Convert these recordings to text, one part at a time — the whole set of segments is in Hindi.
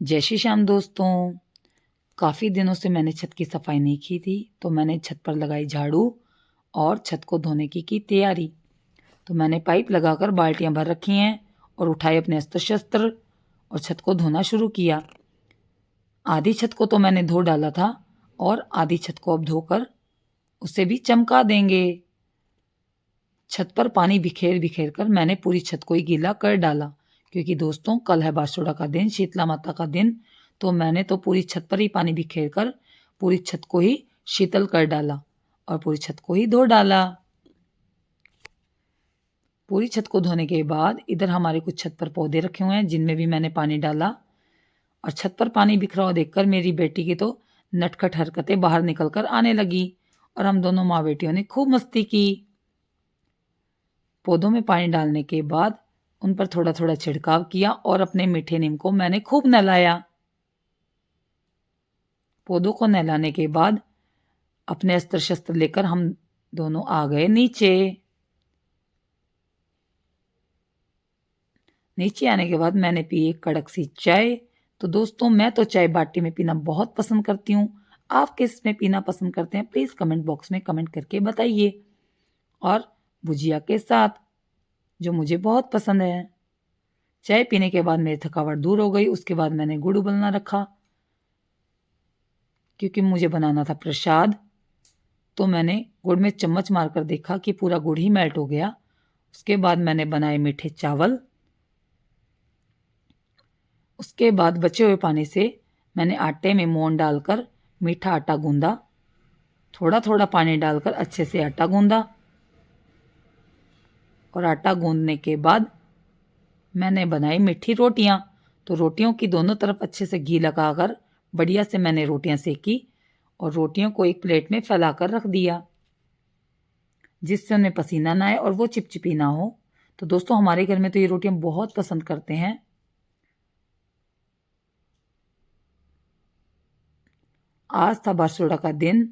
जय श्री श्याम दोस्तों। काफ़ी दिनों से मैंने छत की सफाई नहीं की थी, तो मैंने छत पर लगाई झाड़ू और छत को धोने की तैयारी। तो मैंने पाइप लगाकर बाल्टियां भर रखी हैं और उठाए अपने अस्त्र शस्त्र और छत को धोना शुरू किया। आधी छत को तो मैंने धो डाला था और आधी छत को अब धोकर उसे भी चमका देंगे। छत पर पानी बिखेर बिखेर कर मैंने पूरी छत को ही गीला कर डाला, क्योंकि दोस्तों कल है बासुड़ा का दिन, शीतला माता का दिन। तो मैंने तो पूरी छत पर ही पानी बिखेर कर पूरी छत को ही शीतल कर डाला और पूरी छत को ही धो डाला। पूरी छत को धोने के बाद इधर हमारे कुछ छत पर पौधे रखे हुए हैं जिनमें भी मैंने पानी डाला, और छत पर पानी बिखरा हुआ देखकर मेरी बेटी की तो नटखट हरकतें बाहर निकल कर आने लगी और हम दोनों माँ बेटियों ने खूब मस्ती की। पौधों में पानी डालने के बाद उन पर थोड़ा थोड़ा छिड़काव किया और अपने मीठे नीम को मैंने खूब नहलाया। पौधों को नहलाने के बाद अपने अस्त्र शस्त्र लेकर हम दोनों आ गए नीचे। नीचे आने के बाद मैंने पी एक कड़क सी चाय। तो दोस्तों मैं तो चाय बाटी में पीना बहुत पसंद करती हूँ। आप किस में पीना पसंद करते हैं प्लीज़ कमेंट बॉक्स में कमेंट करके बताइए। और भुजिया के साथ, जो मुझे बहुत पसंद है। चाय पीने के बाद मेरी थकावट दूर हो गई। उसके बाद मैंने गुड़ उबलना रखा, क्योंकि मुझे बनाना था प्रसाद। तो मैंने गुड़ में चम्मच मारकर देखा कि पूरा गुड़ ही मेल्ट हो गया। उसके बाद मैंने बनाए मीठे चावल। उसके बाद बचे हुए पानी से मैंने आटे में मोहन डालकर मीठा आटा गूंदा। थोड़ा थोड़ा पानी डालकर अच्छे से आटा गूंदा, और आटा गूंदने के बाद मैंने बनाई मीठी रोटियां। तो रोटियों की दोनों तरफ अच्छे से घी लगाकर बढ़िया से मैंने रोटियां सेकी और रोटियों को एक प्लेट में फैलाकर रख दिया, जिससे उनमें पसीना ना आए और वो चिपचिपी ना हो। तो दोस्तों हमारे घर में तो ये रोटियां बहुत पसंद करते हैं। आज था बारसोड़ा का दिन।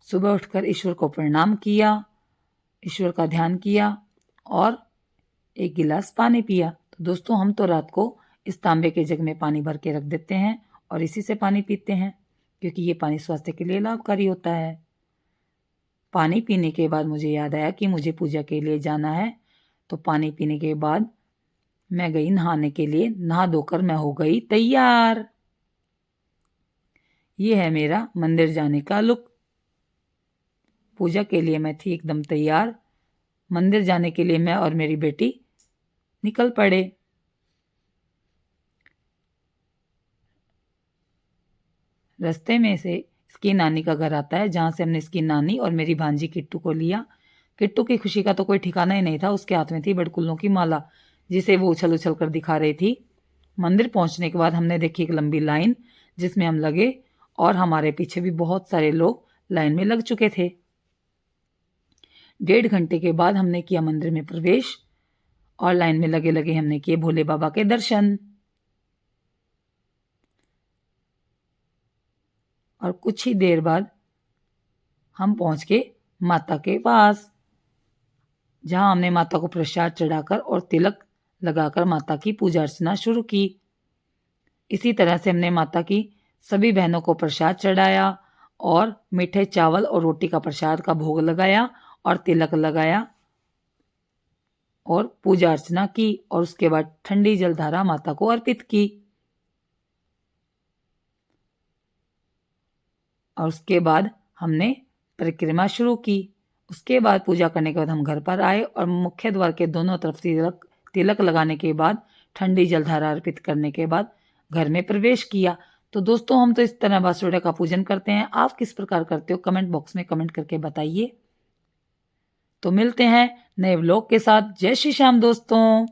सुबह उठकर ईश्वर को प्रणाम किया, ईश्वर का ध्यान किया और एक गिलास पानी पिया। तो दोस्तों हम तो रात को इस तांबे के जग में पानी भर के रख देते हैं और इसी से पानी पीते हैं, क्योंकि ये पानी स्वास्थ्य के लिए लाभकारी होता है। पानी पीने के बाद मुझे याद आया कि मुझे पूजा के लिए जाना है। तो पानी पीने के बाद मैं गई नहाने के लिए। नहा धोकर मैं हो गई तैयार। ये है मेरा मंदिर जाने का लुक। पूजा के लिए मैं थी एकदम तैयार। मंदिर जाने के लिए मैं और मेरी बेटी निकल पड़े। रास्ते में से इसकी नानी का घर आता है, जहाँ से हमने इसकी नानी और मेरी भांजी किट्टू को लिया। किट्टू की खुशी का तो कोई ठिकाना ही नहीं था। उसके हाथ में थी बड़कुल्लों की माला, जिसे वो उछल उछल कर दिखा रही थी। मंदिर पहुंचने के बाद हमने देखी एक लंबी लाइन, जिसमें हम लगे और हमारे पीछे भी बहुत सारे लोग लाइन में लग चुके थे। 1.5 घंटे के बाद हमने किया मंदिर में प्रवेश और लाइन में लगे लगे हमने किए भोले बाबा के दर्शन। और कुछ ही देर बाद हम पहुंच गए माता के पास, जहां हमने माता को प्रसाद चढ़ाकर और तिलक लगाकर माता की पूजा अर्चना शुरू की। इसी तरह से हमने माता की सभी बहनों को प्रसाद चढ़ाया और मीठे चावल और रोटी का प्रसाद का भोग लगाया और तिलक लगाया और पूजा अर्चना की, और उसके बाद ठंडी जलधारा माता को अर्पित की। और उसके बाद हमने परिक्रमा शुरू की। उसके बाद पूजा करने के बाद हम घर पर आए और मुख्य द्वार के दोनों तरफ तिलक लगाने के बाद ठंडी जलधारा अर्पित करने के बाद घर में प्रवेश किया। तो दोस्तों हम तो इस तरह बासुड़ा का पूजन करते हैं। आप किस प्रकार करते हो कमेंट बॉक्स में कमेंट करके बताइए। तो मिलते हैं नए व्लॉग के साथ। जय श्री श्याम दोस्तों।